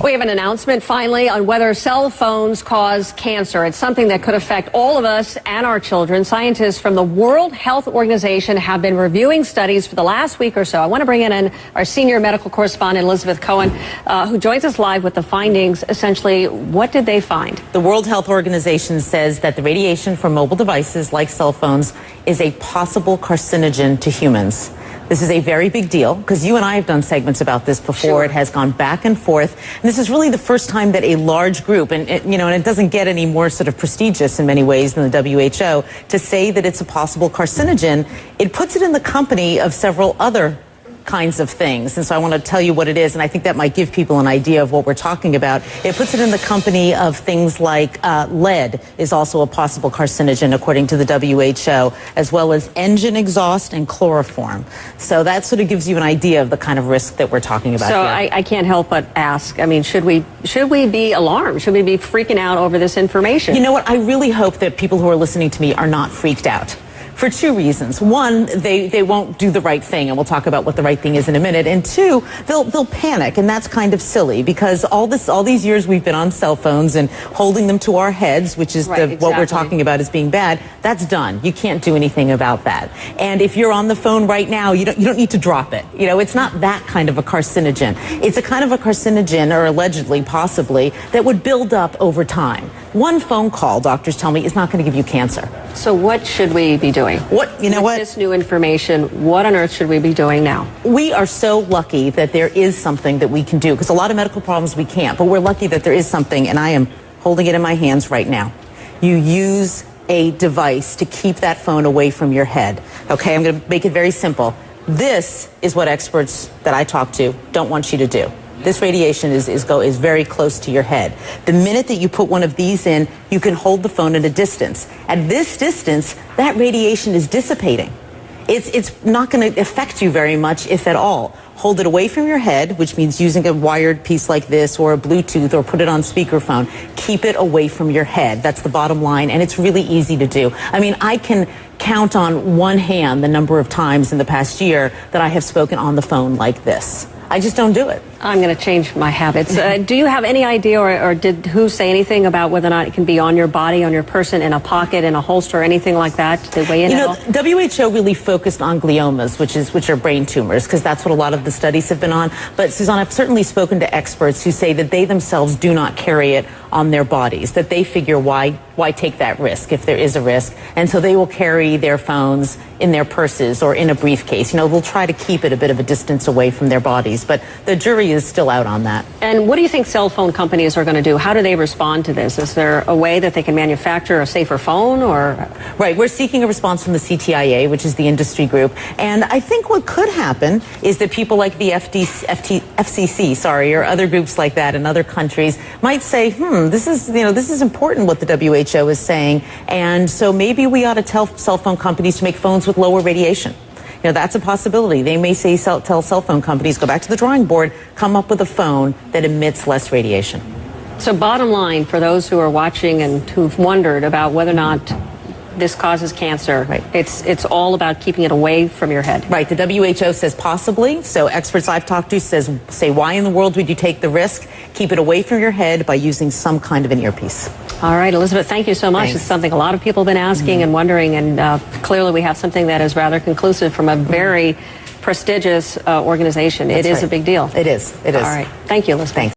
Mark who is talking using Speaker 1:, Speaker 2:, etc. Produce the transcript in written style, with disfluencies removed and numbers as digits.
Speaker 1: We have an announcement finally on whether cell phones cause cancer. It's something that could affect all of us and our children. Scientists from the World Health Organization have been reviewing studies for the last week or so. I want to bring in our senior medical correspondent, Elizabeth Cohen, who joins us live with the findings. Essentially, what did they find?
Speaker 2: The World Health Organization says that the radiation from mobile devices like cell phones is a possible carcinogen to humans. This is a very big deal because you and I have done segments about this before. Sure. It has gone back and forth. And this is really the first time that a large group, and it doesn't get any more sort of prestigious in many ways than the WHO, to say that it's a possible carcinogen. It puts it in the company of several other kinds of things. And so I want to tell you what it is, and I think that might give people an idea of what we're talking about. It puts it in the company of things like lead is also a possible carcinogen, according to the WHO, as well as engine exhaust and chloroform. So that sort of gives you an idea of the kind of risk that we're talking about
Speaker 1: here. So I can't help but ask, I mean, should we be alarmed? Should we be freaking out over this information?
Speaker 2: You know what? I really hope that people who are listening to me are not freaked out. For two reasons. One, they won't do the right thing, and we'll talk about what the right thing is in a minute. And two, they'll panic, and that's kind of silly because all these years we've been on cell phones and holding them to our heads, which is what we're talking about as being bad. That's done. You can't do anything about that. And if you're on the phone right now, you don't need to drop it. You know, it's not that kind of a carcinogen. It's a kind of a carcinogen, or allegedly, possibly, that would build up over time. One phone call, doctors tell me, is not going to give you cancer.
Speaker 1: So what should we be doing? With this new information, what on earth should we be doing now?
Speaker 2: We are so lucky that there is something that we can do, because a lot of medical problems we can't, but we're lucky that there is something, and I am holding it in my hands right now. You use a device to keep that phone away from your head. Okay, I'm going to make it very simple. This is what experts that I talk to don't want you to do. This radiation is very close to your head. The minute that you put one of these in, you can hold the phone at a distance. At this distance, that radiation is dissipating. It's not going to affect you very much, if at all. Hold it away from your head, which means using a wired piece like this or a Bluetooth, or put it on speakerphone. Keep it away from your head. That's the bottom line, and it's really easy to do. I mean, I can count on one hand the number of times in the past year that I have spoken on the phone like this. I just don't do it.
Speaker 1: I'm going to change my habits. Do you have any idea, or did who say anything about whether or not it can be on your body, on your person, in a pocket, in a holster, or anything like that? Did they weigh in at all?
Speaker 2: WHO really focused on gliomas, which are brain tumors, because that's what a lot of the studies have been on. But Suzanne, I've certainly spoken to experts who say that they themselves do not carry it on their bodies, that they figure why take that risk if there is a risk, and so they will carry their phones in their purses or in a briefcase. You know, they'll try to keep it a bit of a distance away from their bodies, but the jury is still out on that.
Speaker 1: And what do you think cell phone companies are going to do? How do they respond to this? Is there a way that they can manufacture a safer phone, or?
Speaker 2: Right, we're seeking a response from the CTIA, which is the industry group, and I think what could happen is that people like the FCC, or other groups like that in other countries might say, this is important what the WHO is saying, and so maybe we ought to tell cell phone companies to make phones with lower radiation. You know, that's a possibility. They may say, tell cell phone companies, go back to the drawing board, come up with a phone that emits less radiation.
Speaker 1: So bottom line, for those who are watching and who've wondered about whether or not this causes cancer, right, it's all about keeping it away from your head.
Speaker 2: Right. The WHO says possibly. So experts I've talked to say, why in the world would you take the risk? Keep it away from your head by using some kind of an earpiece.
Speaker 1: All right, Elizabeth, thank you so much.
Speaker 2: Thanks.
Speaker 1: It's something a lot of people have been asking and wondering, and clearly we have something that is rather conclusive from a very prestigious organization. It is a big deal.
Speaker 2: It is. It is.
Speaker 1: All right. Thank you, Elizabeth.
Speaker 2: Thanks.